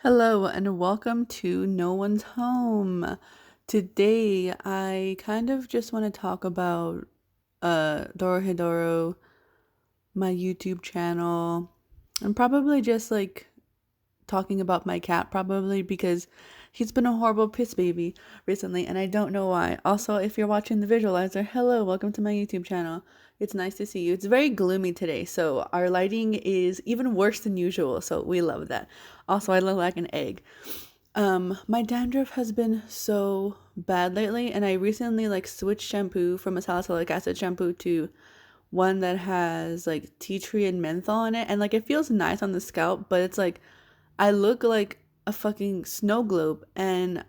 Hello and welcome to No One's Home. Today I kind of just want to talk about dorohedoro, my YouTube channel, and probably just like talking about my cat probably because he's been a horrible piss baby recently and I don't know why. Also, if you're watching the visualizer, hello, welcome to my YouTube channel. It's nice to see you. It's very gloomy today, so our lighting is even worse than usual, so we love that. Also, I look like an egg. My dandruff has been so bad lately, and I recently like switched shampoo from a salicylic acid shampoo to one that has like tea tree and menthol in it, and like it feels nice on the scalp, but it's like I look like a fucking snow globe, and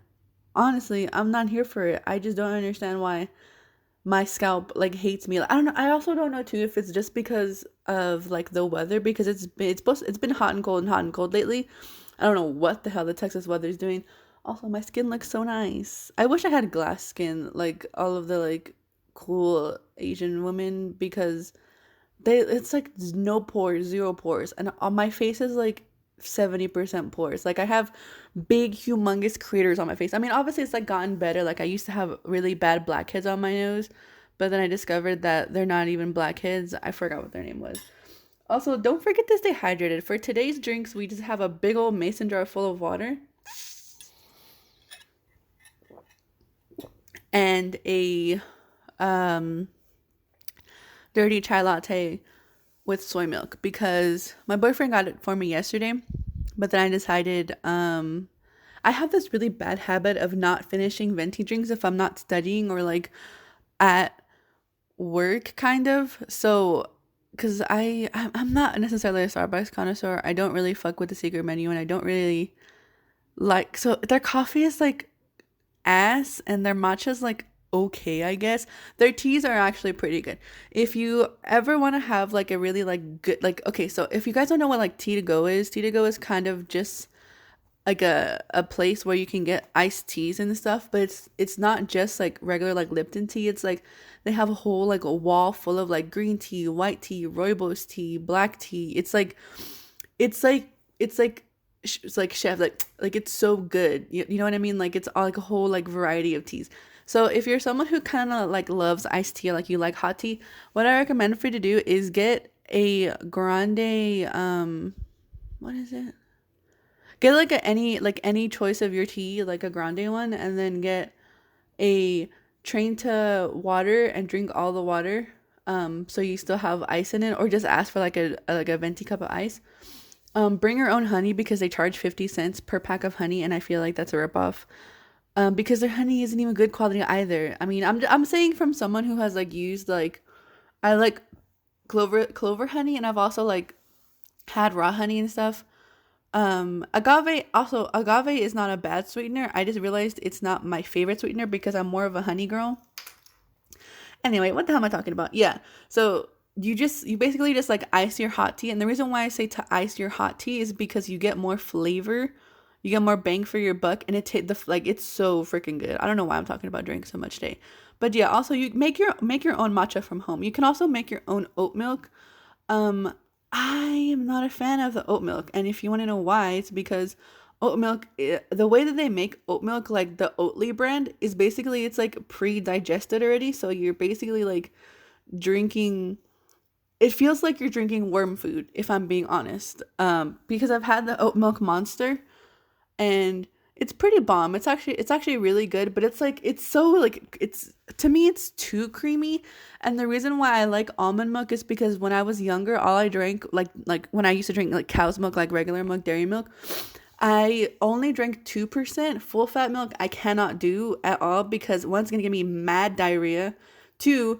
honestly, I'm not here for it. I just don't understand why my scalp like hates me. I don't know. I also don't know too if it's just because of like the weather because it's been hot and cold lately. I don't know what the hell the Texas weather is doing. Also, my skin looks so nice. I wish I had glass skin like all of the like cool Asian women because they it's like no pores, zero pores, and on my face is like 70% pores. Like I have big, humongous craters on my face. I mean, obviously it's like gotten better. Like I used to have really bad blackheads on my nose, but then I discovered that they're not even blackheads. I forgot what their name was. Also, don't forget to stay hydrated. For today's drinks, we just have a big old mason jar full of water and a um dirty chai latte with soy milk because my boyfriend got it for me yesterday, but then I decided I have this really bad habit of not finishing venti drinks if I'm not studying or like at work kind of. So cuz I'm not necessarily a Starbucks connoisseur. I don't really fuck with the secret menu and I don't really like so their coffee is like ass and their matcha's like okay, I guess. Their teas are actually pretty good. If you ever want to have like a really like good like okay, so if you guys don't know what like tea to go is kind of just like a place where you can get iced teas and stuff, but it's not just like regular like Lipton tea. It's like they have a whole like a wall full of like green tea, white tea, rooibos tea, black tea. It's like it's like chef like it's so good. You know what I mean? Like it's all like a whole like variety of teas. So if you're someone who kind of like loves iced tea, like you like hot tea, what I recommend for you to do is get a grande what is it? Get like any choice of your tea, like a grande one, and then get a train to water and drink all the water. So you still have ice in it, or just ask for like a venti cup of ice. Bring your own honey because they charge 50 cents per pack of honey, and I feel like that's a ripoff. Because their honey isn't even good quality either. I mean, I'm saying from someone who has like used like I like clover honey, and I've also like had raw honey and stuff. Agave is not a bad sweetener. I just realized it's not my favorite sweetener because I'm more of a honey girl. Anyway, what the hell am I talking about? Yeah. So you basically just like ice your hot tea, and the reason why I say to ice your hot tea is because you get more flavor, you get more bang for your buck, and like it's so freaking good. I don't know why I'm talking about drinks so much today, but yeah. Also, you make your own matcha from home. You can also make your own oat milk. Um, I am not a fan of the oat milk, and if you want to know why, it's because oat milk, the way that they make oat milk, like the Oatly brand, is basically it's like pre-digested already, so you're basically like drinking. It feels like you're drinking worm food, if I'm being honest. Because I've had the oat milk monster, and it's pretty bomb. It's actually really good, but it's like it's so like it's to me it's too creamy. And the reason why I like almond milk is because when I was younger, all I drank like when I used to drink like cow's milk, like regular milk, dairy milk, I only drank 2% full fat milk. I cannot do at all because one, it's gonna give me mad diarrhea. Two,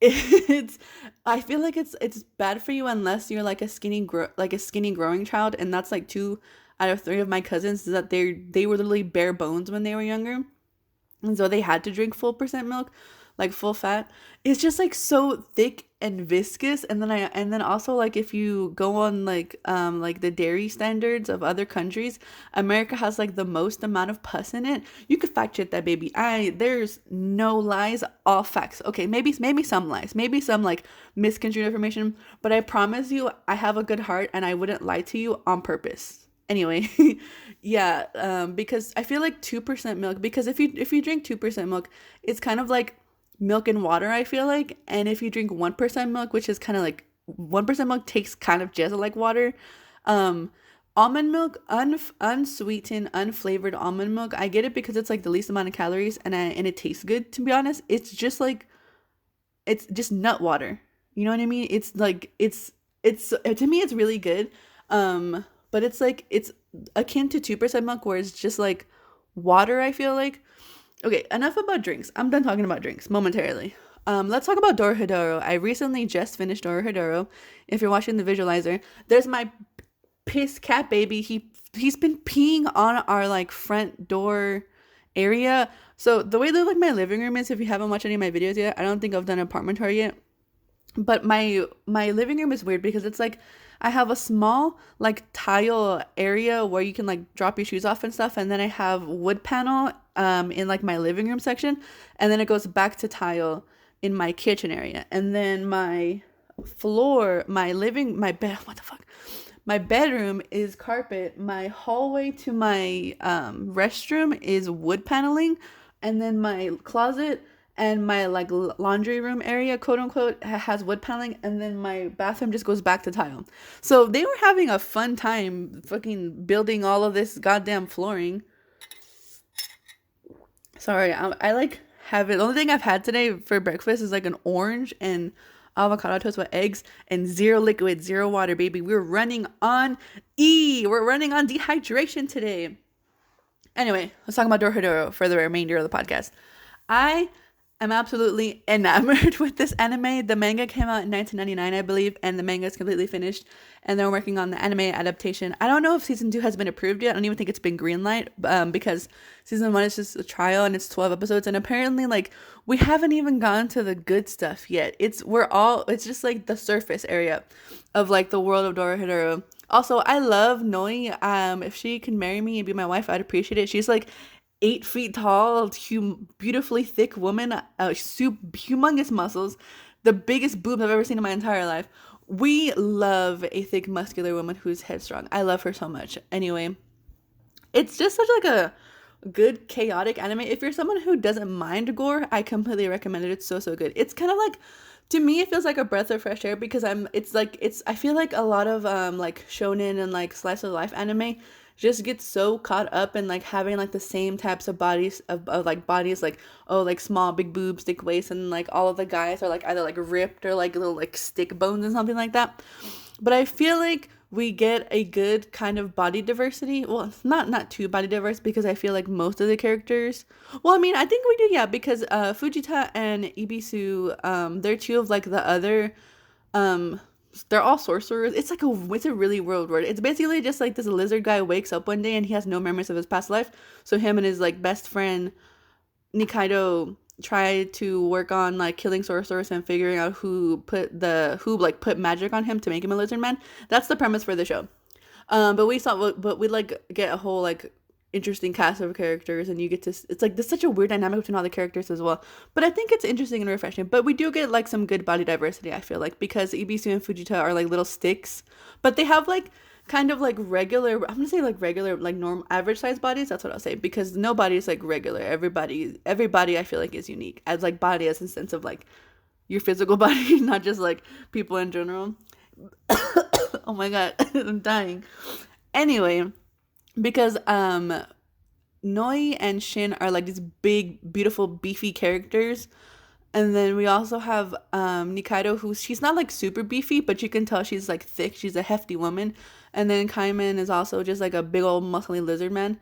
it's I feel like it's bad for you unless you're like like a skinny growing child, and that's like two out of three of my cousins is that they were literally bare bones when they were younger, and so they had to drink full percent milk, like full fat. It's just like so thick and viscous, and then also like if you go on like the dairy standards of other countries, America has like the most amount of pus in it. You could fact check that, baby. I There's no lies, all facts. Okay, maybe some lies, maybe some like misconstrued information, but I promise you I have a good heart and I wouldn't lie to you on purpose. Anyway, yeah, because I feel like 2% milk, because if you drink 2% milk, it's kind of like milk and water, I feel like. And if you drink 1% milk, which is kind of like 1% milk tastes kind of just like water. Um Almond milk, unsweetened, unflavored almond milk. I get it because it's like the least amount of calories, and it tastes good, to be honest. It's just nut water. You know what I mean? It's like it's to me it's really good. But it's like it's akin to 2% milk, where it's just like water, I feel like. Okay, enough about drinks. I'm done talking about drinks momentarily. Let's talk about dorohedoro. I recently just finished dorohedoro. If you're watching the visualizer, there's my piss cat baby. He's been peeing on our like front door area. So the way that like my living room is, if you haven't watched any of my videos yet, I don't think I've done an apartment tour yet. But my living room is weird because it's like I have a small like tile area where you can like drop your shoes off and stuff, and then I have wood panel in like my living room section, and then it goes back to tile in my kitchen area. And then my floor, my bed, what the fuck? My bedroom is carpet. My hallway to my restroom is wood paneling, and then my closet and my like laundry room area, quote unquote, has wood paneling, and then my bathroom just goes back to tile. So they were having a fun time fucking building all of this goddamn flooring. Sorry, I like have it. The only thing I've had today for breakfast is like an orange and avocado toast with eggs and zero liquid, zero water, baby. We're running on E. We're running on dehydration today. Anyway, let's talk about Dorohedoro for the remainder of the podcast. I'm absolutely enamored with this anime. The manga came out in 1999, I believe, and the manga is completely finished. And they're working on the anime adaptation. I don't know if season 2 has been approved yet. I don't even think it's been greenlight, because season 1 is just a trial and it's 12 episodes. And apparently, like, we haven't even gone to the good stuff yet. It's just like the surface area of like the world of Dorohedoro. Also, I love Noi. If she can marry me and be my wife, I'd appreciate it. She's like 8 feet tall, beautifully thick woman, humongous muscles, the biggest boobs I've ever seen in my entire life. We love a thick, muscular woman who's headstrong. I love her so much. Anyway, it's just such like a good chaotic anime. If you're someone who doesn't mind gore, I completely recommend it. It's so good. It's kind of like, to me it feels like a breath of fresh air, because I feel like a lot of like shonen and like slice of life anime just get so caught up in like having like the same types of bodies of like bodies, like, oh, like small big boobs, thick waist, and like all of the guys are like either like ripped or like little like stick bones and something like that. But I feel like we get a good kind of body diversity. Well, not too body diverse, because I feel like most of the characters, well, I mean, I think we do, yeah, because Fujita and Ibisu, they're two of like the other um they're all sorcerers. It's a really weird word. It's basically just like this lizard guy wakes up one day and he has no memories of his past life. So him and his like best friend Nikaido try to work on like killing sorcerers and figuring out who put magic on him to make him a lizard man. That's the premise for the show. But we like get a whole like interesting cast of characters, and you get to, it's like there's such a weird dynamic between all the characters as well. But I think it's interesting and refreshing. But we do get like some good body diversity, I feel like, because Ibisu and Fujita are like little sticks, but they have like kind of like regular, I'm gonna say like regular, like normal average size bodies. That's what I'll say, because nobody's like regular. Everybody I feel like is unique as like body, as in sense of like your physical body, not just like people in general. Oh my god, I'm dying. Anyway, because Noi and Shin are like these big, beautiful, beefy characters. And then we also have Nikaido, who, she's not like super beefy, but you can tell she's like thick. She's a hefty woman. And then Kaiman is also just like a big old muscly lizard man.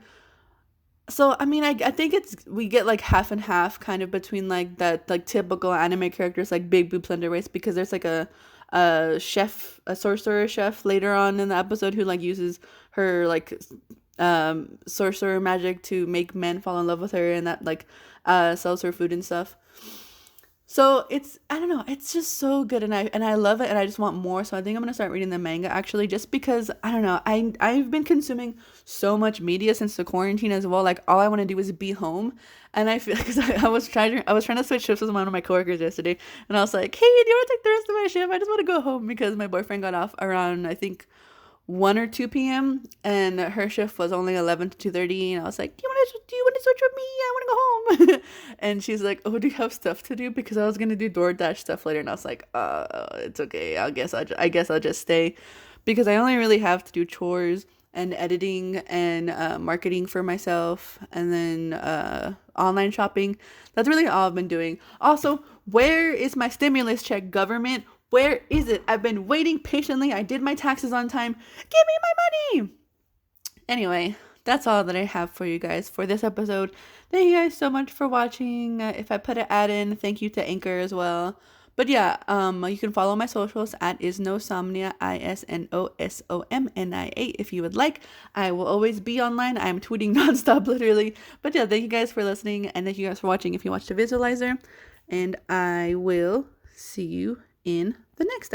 So I mean, I think we get like half and half kind of between like that like typical anime characters, like big boob slender waist, because there's like a sorcerer chef later on in the episode who like uses her like sorcerer magic to make men fall in love with her, and that like sells her food and stuff. So I don't know, it's just so good, and I love it, and I just want more. So I think I'm gonna start reading the manga, actually, just because I don't know, I've been consuming so much media since the quarantine as well. Like all I want to do is be home, and I feel because I was trying to switch shifts with one of my coworkers yesterday, and I was like, hey, do you want to take the rest of my shift? I just want to go home, because my boyfriend got off around, I think, 1 or 2 p.m. and her shift was only 11 to 2:30, and I was like, do you want to switch with me? I want to go home. And she's like, oh, do you have stuff to do? Because I was going to do DoorDash stuff later, and I was like, it's okay. I guess I'll just stay, because I only really have to do chores and editing and marketing for myself, and then online shopping. That's really all I've been doing. Also, where is my stimulus check, government? Where is it? I've been waiting patiently. I did my taxes on time. Give me my money. Anyway, that's all that I have for you guys for this episode. Thank you guys so much for watching. If I put an ad in, thank you to Anchor as well. But yeah, you can follow my socials at isnosomnia, ISNOSOMNIA, if you would like. I will always be online. I'm tweeting nonstop, literally. But yeah, thank you guys for listening, and thank you guys for watching if you watched the visualizer. And I will see you in the next episode.